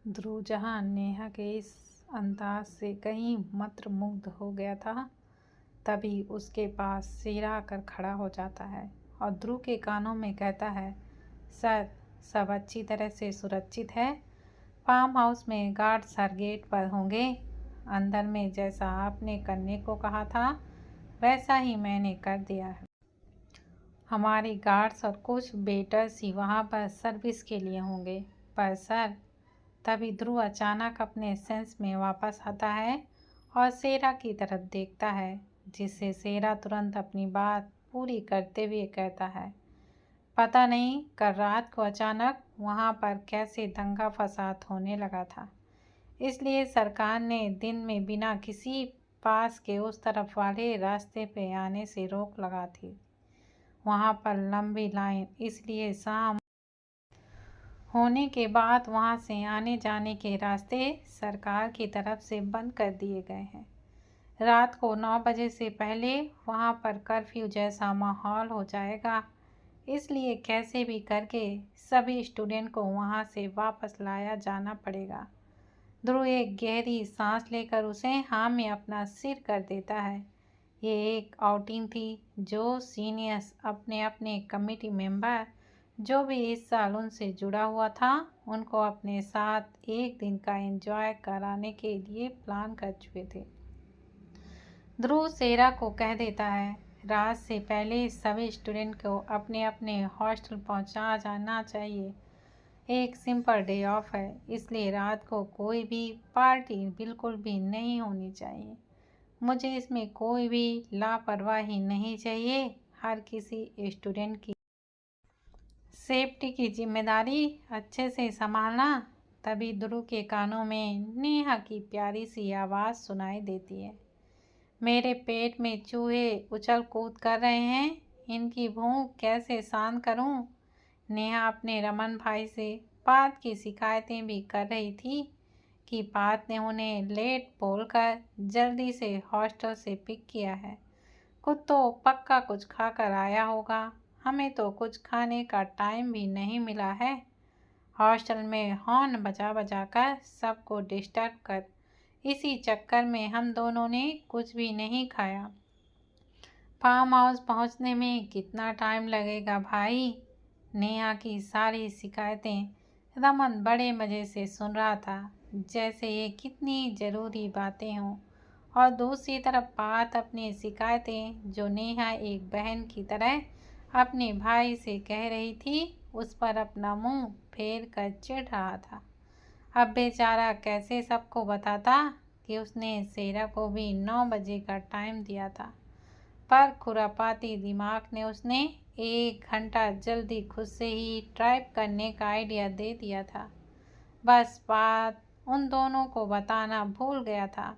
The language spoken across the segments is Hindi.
ध्रुव जहां नेहा के इस अंदाज से कहीं मंत्रमुग्ध हो गया था, तभी उसके पास शीरा आकर खड़ा हो जाता है और ध्रुव के कानों में कहता है, सर, सब अच्छी तरह से सुरक्षित है। फार्म हाउस में गार्ड सर गेट पर होंगे। अंदर में जैसा आपने करने को कहा था वैसा ही मैंने कर दिया है। हमारे गार्ड्स और कुछ वेटर्स ही वहाँ पर सर्विस के लिए होंगे। पर सर, तभी ध्रुव अचानक अपने सेंस में वापस आता है और शेरा की तरफ देखता है, जिससे शेरा तुरंत अपनी बात पूरी करते हुए कहता है, पता नहीं कल रात को अचानक वहाँ पर कैसे दंगा फसाद होने लगा था, इसलिए सरकार ने दिन में बिना किसी पास के उस तरफ वाले रास्ते पे आने से रोक लगा थी। वहाँ पर लंबी लाइन इसलिए शाम होने के बाद वहाँ से आने जाने के रास्ते सरकार की तरफ से बंद कर दिए गए हैं। रात को 9 बजे से पहले वहाँ पर कर्फ्यू जैसा माहौल हो जाएगा, इसलिए कैसे भी करके सभी स्टूडेंट को वहाँ से वापस लाया जाना पड़ेगा। ध्रुव एक गहरी सांस लेकर उसे हाँ में अपना सिर कर देता है। ये एक आउटिंग थी जो सीनियर्स अपने अपने कमेटी मेंबर जो भी इस साल उनसे जुड़ा हुआ था उनको अपने साथ एक दिन का एंजॉय कराने के लिए प्लान कर चुके थे। ध्रुव शेरा को कह देता है, रात से पहले सभी स्टूडेंट को अपने अपने हॉस्टल पहुंचा जाना चाहिए। एक सिंपल डे ऑफ है, इसलिए रात को कोई भी पार्टी बिल्कुल भी नहीं होनी चाहिए। मुझे इसमें कोई भी लापरवाही नहीं चाहिए। हर किसी स्टूडेंट की सेफ्टी की जिम्मेदारी अच्छे से संभालना। तभी ध्रुव के कानों में नेहा की प्यारी सी आवाज़ सुनाई देती है, मेरे पेट में चूहे उछल कूद कर रहे हैं, इनकी भूख कैसे शांत करूं। नेहा अपने रमन भाई से पात की शिकायतें भी कर रही थी कि पात ने उन्हें लेट बोलकर जल्दी से हॉस्टल से पिक किया है। खुद तो पक्का कुछ खाकर आया होगा, हमें तो कुछ खाने का टाइम भी नहीं मिला है। हॉस्टल में हॉर्न बजा बजा कर सबको डिस्टर्ब कर इसी चक्कर में हम दोनों ने कुछ भी नहीं खाया। फार्म हाउस पहुंचने में कितना टाइम लगेगा भाई? नेहा की सारी शिकायतें रमन बड़े मज़े से सुन रहा था, जैसे ये कितनी ज़रूरी बातें हों। और दूसरी तरफ बात अपनी शिकायतें जो नेहा एक बहन की तरह अपने भाई से कह रही थी उस पर अपना मुंह फेर कर चिढ़ रहा था। अब बेचारा कैसे सबको बताता कि उसने शेरा को भी 9 बजे का टाइम दिया था, पर खुरापाती दिमाग ने उसने 1 घंटा जल्दी खुद से ही ड्राइव करने का आइडिया दे दिया था। बस बात उन दोनों को बताना भूल गया था।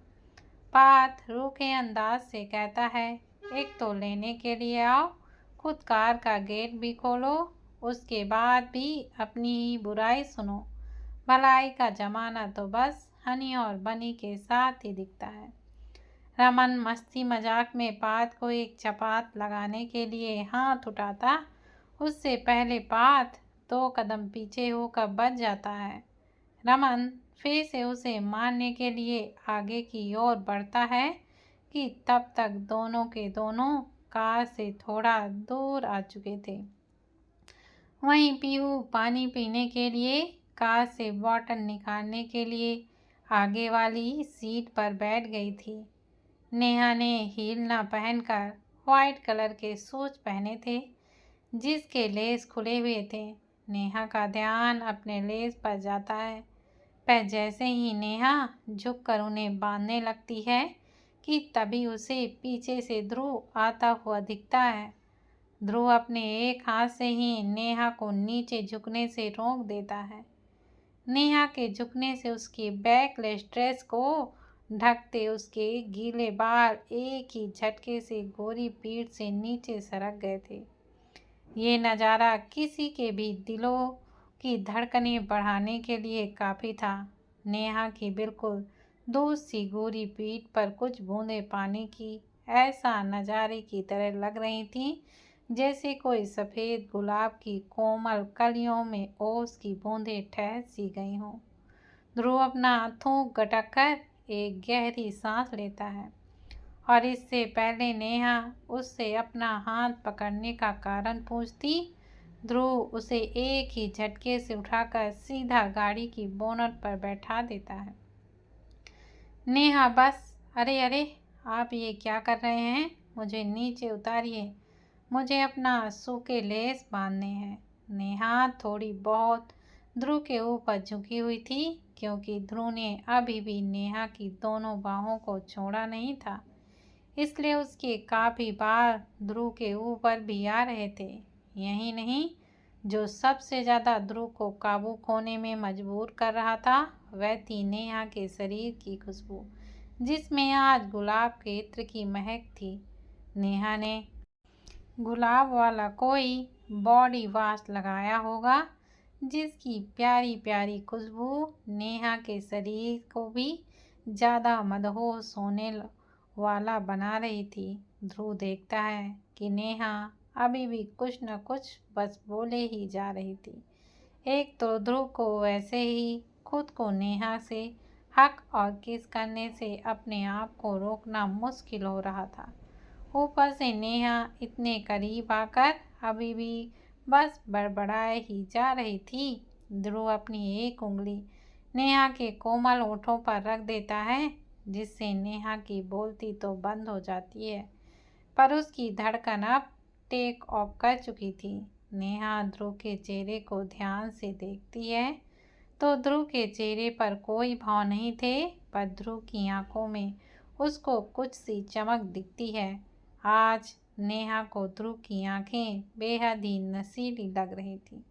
पात रूखे अंदाज से कहता है, एक तो लेने के लिए आओ, खुद कार का गेट भी खोलो, उसके बाद भी अपनी ही बुराई सुनो। भलाई का जमाना तो बस हनी और बनी के साथ ही दिखता है। रमन मस्ती मजाक में पात को एक चपात लगाने के लिए हाथ उठाता, उससे पहले पात 2 कदम पीछे होकर बच जाता है। रमन फिर से उसे मारने के लिए आगे की ओर बढ़ता है कि तब तक दोनों के दोनों कार से थोड़ा दूर आ चुके थे। वहीं पीहू पानी पीने के लिए कार से बॉटल निकालने के लिए आगे वाली सीट पर बैठ गई थी। नेहा ने हील न पहनकर वाइट कलर के शूज पहने थे जिसके लेस खुले हुए थे। नेहा का ध्यान अपने लेस पर जाता है, पर जैसे ही नेहा झुककर उन्हें बांधने लगती है कि तभी उसे पीछे से ध्रुव आता हुआ दिखता है। ध्रुव अपने एक हाथ से ही नेहा को नीचे झुकने से रोक देता है। नेहा के झुकने से उसकी बैकलेस ड्रेस को ढकते उसके गीले बाल एक ही झटके से गोरी पीठ से नीचे सरक गए थे। ये नज़ारा किसी के भी दिलों की धड़कनें बढ़ाने के लिए काफ़ी था। नेहा की बिल्कुल दूध सी गोरी पीठ पर कुछ बूंदें पानी की ऐसा नज़ारे की तरह लग रही थीं जैसे कोई सफ़ेद गुलाब की कोमल कलियों में ओस की बूंदें ठहर सी गई हों। ध्रुव अपना थूक गटक कर एक गहरी सांस लेता है और इससे पहले नेहा उससे अपना हाथ पकड़ने का कारण पूछती, ध्रुव उसे एक ही झटके से उठाकर सीधा गाड़ी की बोनट पर बैठा देता है। नेहा बस, अरे अरे, आप ये क्या कर रहे हैं? मुझे नीचे उतारिए, मुझे अपना सूखे लेस बांधने हैं। नेहा थोड़ी बहुत ध्रुव के ऊपर झुकी हुई थी क्योंकि ध्रुव ने अभी भी नेहा की दोनों बाहों को छोड़ा नहीं था, इसलिए उसके काफ़ी बार ध्रुव के ऊपर भी आ रहे थे। यही नहीं, जो सबसे ज़्यादा ध्रुव को काबू खोने में मजबूर कर रहा था वह थी नेहा के शरीर की खुशबू, जिसमें आज गुलाब के इत्र की महक थी। नेहा ने गुलाब वाला कोई बॉडी वॉश लगाया होगा जिसकी प्यारी प्यारी खुशबू नेहा के शरीर को भी ज़्यादा मदहोश होने वाला बना रही थी। ध्रुव देखता है कि नेहा अभी भी कुछ न कुछ बस बोले ही जा रही थी। एक तो ध्रुव को वैसे ही खुद को नेहा से हक और किस करने से अपने आप को रोकना मुश्किल हो रहा था। ऊपर से नेहा इतने करीब आकर अभी भी बस बड़बड़ाए ही जा रही थी। ध्रुव अपनी एक उंगली नेहा के कोमल होठों पर रख देता है, जिससे नेहा की बोलती तो बंद हो जाती है, पर उसकी धड़कन अब टेक ऑफ कर चुकी थी। नेहा ध्रुव के चेहरे को ध्यान से देखती है तो ध्रुव के चेहरे पर कोई भाव नहीं थे, पर ध्रुव की आंखों में उसको कुछ सी चमक दिखती है। आज नेहा को ध्रुव की आंखें बेहद ही नशीली लग रही थी।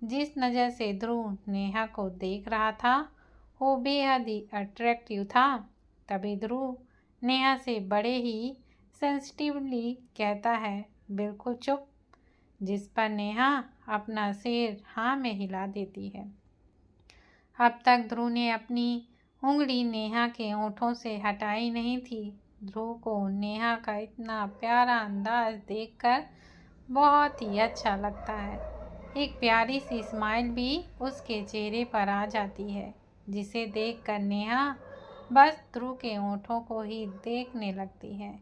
जिस नज़र से ध्रुव नेहा को देख रहा था वो बेहद ही अट्रैक्टिव था। तभी ध्रुव नेहा से बड़े ही सेंसिटिवली कहता है, बिल्कुल चुप, जिस पर नेहा अपना सिर हाँ में हिला देती है। अब तक ध्रुव ने अपनी उंगली नेहा के होठों से हटाई नहीं थी। ध्रुव को नेहा का इतना प्यारा अंदाज देखकर बहुत ही अच्छा लगता है। एक प्यारी सी स्माइल भी उसके चेहरे पर आ जाती है, जिसे देखकर नेहा बस ध्रुव के होठों को ही देखने लगती है।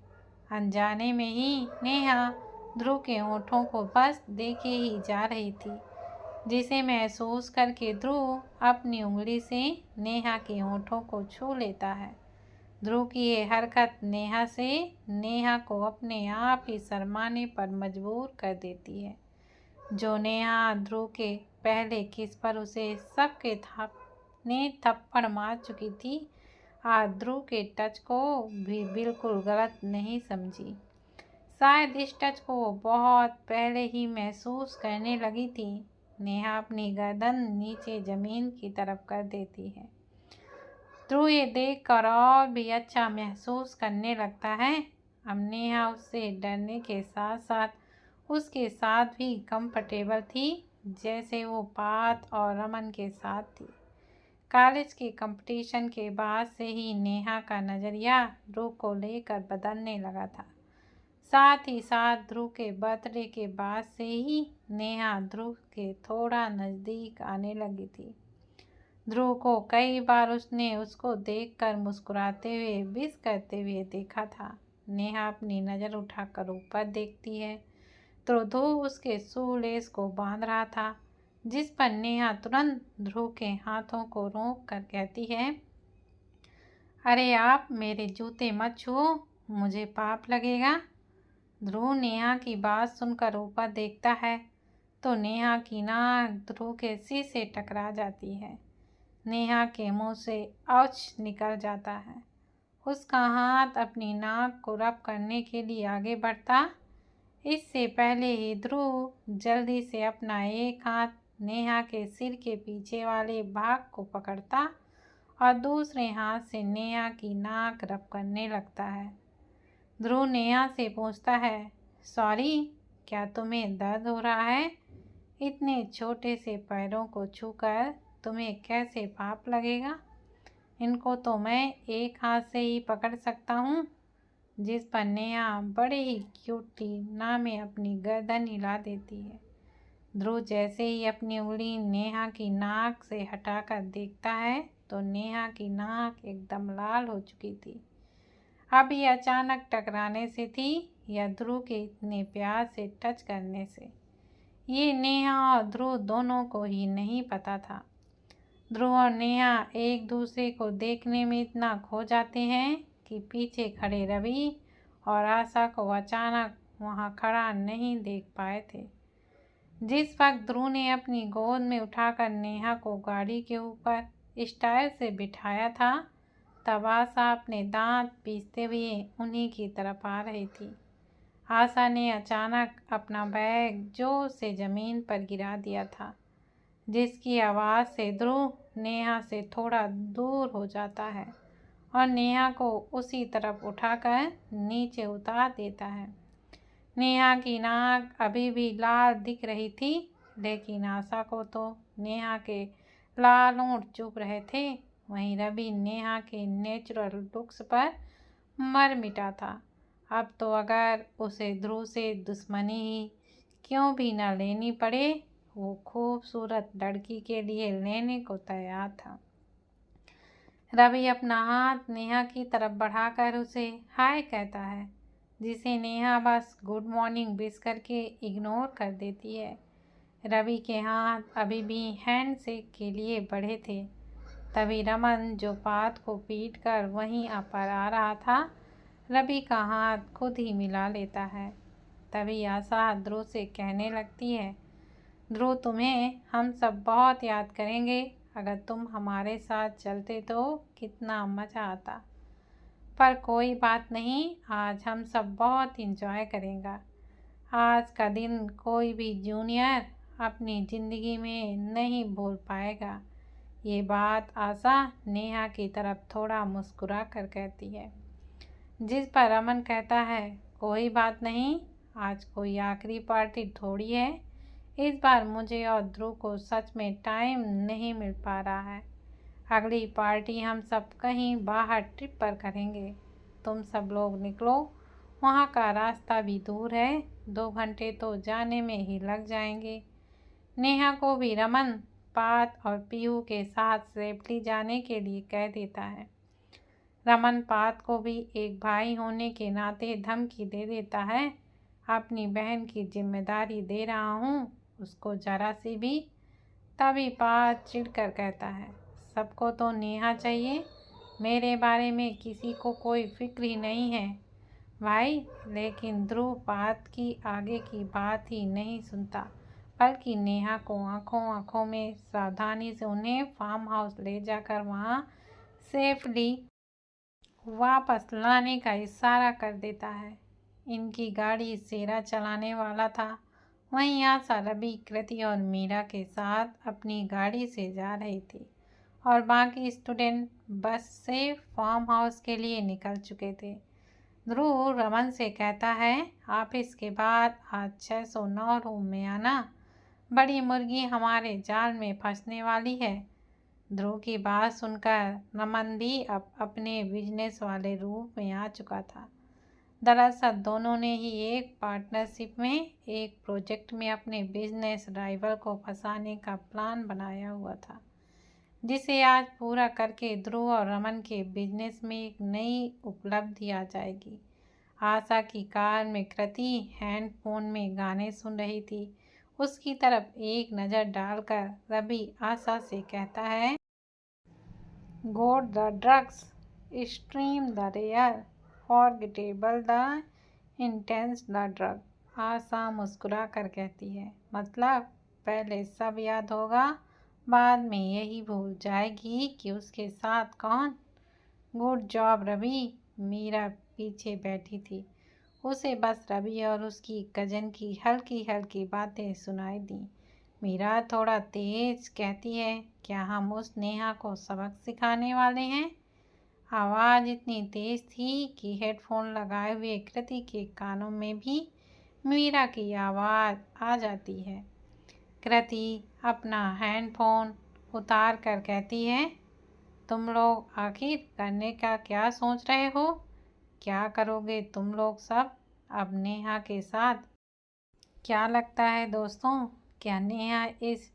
अनजाने में ही नेहा ध्रुव के होठों को बस देखे ही जा रही थी, जिसे महसूस करके ध्रुव अपनी उंगली से नेहा के होठों को छू लेता है। ध्रुव की ये हरकत नेहा को अपने आप ही शर्माने पर मजबूर कर देती है। जो नेहा ध्रुव के पहले किस पर उसे सबके थप्पड़ मार चुकी थी, आज ध्रुव के टच को भी बिल्कुल गलत नहीं समझी। शायद इस टच को वो बहुत पहले ही महसूस करने लगी थी। नेहा अपनी गर्दन नीचे जमीन की तरफ कर देती है। ध्रुव ये देखकर और भी अच्छा महसूस करने लगता है। अब नेहा उससे डरने के साथ साथ उसके साथ भी कंफर्टेबल थी, जैसे वो पात और रमन के साथ थी। कॉलेज के कंपटीशन के बाद से ही नेहा का नज़रिया ध्रुव को लेकर बदलने लगा था। साथ ही साथ ध्रुव के बर्थडे के बाद से ही नेहा ध्रुव के थोड़ा नज़दीक आने लगी थी। ध्रुव को कई बार उसने उसको देखकर मुस्कुराते हुए विश करते हुए देखा था। नेहा अपनी नज़र उठाकर ऊपर देखती है तो ध्रुव उसके शूलेस को बांध रहा था, जिस पर नेहा तुरंत ध्रुव के हाथों को रोक कर कहती है, अरे आप मेरे जूते मत छुओ, मुझे पाप लगेगा। ध्रुव नेहा की बात सुनकर ऊपर देखता है तो नेहा की नाक ध्रुव के सिर से टकरा जाती है। नेहा के मुंह से औच निकल जाता है। उसका हाथ अपनी नाक को रब करने के लिए आगे बढ़ता, इससे पहले ही ध्रुव जल्दी से अपना एक हाथ नेहा के सिर के पीछे वाले भाग को पकड़ता और दूसरे हाथ से नेहा की नाक रब करने लगता है। ध्रुव नेहा से पूछता है, सॉरी, क्या तुम्हें दर्द हो रहा है? इतने छोटे से पैरों को छूकर तुम्हें कैसे पाप लगेगा? इनको तो मैं एक हाथ से ही पकड़ सकता हूँ। जिस पर नेहा बड़े ही क्यूटली ना में अपनी गर्दन हिला देती है। ध्रुव जैसे ही अपनी उंगली नेहा की नाक से हटाकर देखता है तो नेहा की नाक एकदम लाल हो चुकी थी। अब ये अचानक टकराने से थी या ध्रुव के इतने प्यार से टच करने से, ये नेहा और ध्रुव दोनों को ही नहीं पता था। ध्रुव और नेहा एक दूसरे को देखने में इतना खो जाते हैं कि पीछे खड़े रवि और आशा को अचानक वहाँ खड़ा नहीं देख पाए थे। जिस वक्त ध्रुव ने अपनी गोद में उठाकर नेहा को गाड़ी के ऊपर स्टाइल से बिठाया था, तब आशा अपने दांत पीसते हुए उन्हीं की तरफ आ रही थी। आशा ने अचानक अपना बैग जोर से ज़मीन पर गिरा दिया था, जिसकी आवाज़ से ध्रुव नेहा से थोड़ा दूर हो जाता है और नेहा को उसी तरफ उठाकर नीचे उतार देता है। नेहा की नाक अभी भी लाल दिख रही थी, लेकिन आशा को तो नेहा के लाल होंठ चुभ रहे थे। वहीं रवि नेहा के नेचुरल लुक्स पर मर मिटा था। अब तो अगर उसे ध्रुव से दुश्मनी ही क्यों भी न लेनी पड़े, वो खूबसूरत लड़की के लिए लेने को तैयार था। रवि अपना हाथ नेहा की तरफ बढ़ाकर उसे हाय कहता है, जिसे नेहा बस गुड मॉर्निंग विश करके इग्नोर कर देती है। रवि के हाथ अभी भी हैंड शेक के लिए बढ़े थे। तभी रमन, जो पाद को पीट कर वहीं पर आ रहा था, रवि का हाथ खुद ही मिला लेता है। तभी आशा ध्रुव से कहने लगती है, ध्रुव, तुम्हें हम सब बहुत याद करेंगे। अगर तुम हमारे साथ चलते तो कितना मज़ा आता। पर कोई बात नहीं, आज हम सब बहुत इंजॉय करेंगे। आज का दिन कोई भी जूनियर अपनी ज़िंदगी में नहीं भूल पाएगा। ये बात आशा नेहा की तरफ थोड़ा मुस्कुरा कर कहती है, जिस पर रमन कहता है, कोई बात नहीं, आज कोई आखिरी पार्टी थोड़ी है। इस बार मुझे और ध्रुव को सच में टाइम नहीं मिल पा रहा है। अगली पार्टी हम सब कहीं बाहर ट्रिप पर करेंगे। तुम सब लोग निकलो, वहाँ का रास्ता भी दूर है, 2 घंटे तो जाने में ही लग जाएंगे। नेहा को भी रमन पात और पीहू के साथ सेफ्ली जाने के लिए कह देता है। रमन पात को भी एक भाई होने के नाते धमकी दे देता है, अपनी बहन की जिम्मेदारी दे रहा हूँ उसको जरा सी भी। तभी पात चिढ़कर कहता है, सबको तो नेहा चाहिए, मेरे बारे में किसी को कोई फिक्र ही नहीं है भाई। लेकिन ध्रुव पात की आगे की बात ही नहीं सुनता, बल्कि नेहा को आंखों आंखों में सावधानी से उन्हें फार्म हाउस ले जाकर वहाँ सेफली वापस लाने का इशारा कर देता है। इनकी गाड़ी सेरा चलाने वाला था। वहीं आशा रवि, कृति और मीरा के साथ अपनी गाड़ी से जा रही थी और बाकी स्टूडेंट बस से फार्म हाउस के लिए निकल चुके थे। ध्रुव रमन से कहता है, ऑफिस के बाद आज 609 रूम में आना, बड़ी मुर्गी हमारे जाल में फंसने वाली है। ध्रुव की बात सुनकर रमन भी अब अपने बिजनेस वाले रूप में आ चुका था। दरअसल दोनों ने ही एक पार्टनरशिप में एक प्रोजेक्ट में अपने बिजनेस राइवल को फंसाने का प्लान बनाया हुआ था, जिसे आज पूरा करके ध्रुव और रमन के बिजनेस में एक नई उपलब्धि आ जाएगी। आशा की कार में कृति हैंडफोन में गाने सुन रही थी। उसकी तरफ एक नज़र डालकर रवि आशा से कहता है, goad the drugs, stream the rare, forgettable the intense the drug. Asha मुस्कुरा कर कहती है, मतलब पहले सब याद होगा, बाद में यही भूल जाएगी कि उसके साथ कौन। Good job Ravi. मीरा पीछे बैठी थी, उसे बस रवि और उसकी कज़न की हल्की हल्की बातें सुनाई दी। मीरा थोड़ा तेज कहती है, क्या हम उस नेहा को सबक सिखाने वाले हैं? आवाज़ इतनी तेज थी कि हेडफोन लगाए हुए कृति के कानों में भी मीरा की आवाज़ आ जाती है। कृति अपना हैंडफोन उतार कर कहती है, तुम लोग आखिर करने का क्या सोच रहे हो? क्या करोगे तुम लोग सब अब नेहा के साथ? क्या लगता है दोस्तों, क्या नेहा इस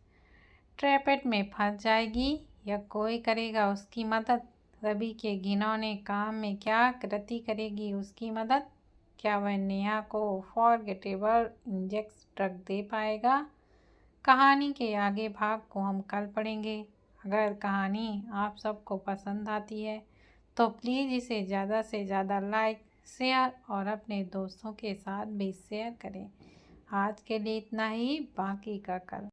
ट्रैपेट में फंस जाएगी या कोई करेगा उसकी मदद? रवि के घिनौने काम में क्या कृति करेगी उसकी मदद? क्या वह नेहा को फॉरगेटेबल इंजेक्स ड्रग दे पाएगा? कहानी के आगे भाग को हम कल पढ़ेंगे। अगर कहानी आप सबको पसंद आती है तो प्लीज़ इसे ज़्यादा से ज़्यादा लाइक, शेयर और अपने दोस्तों के साथ भी शेयर करें। आज के लिए इतना ही, बाकी का कल।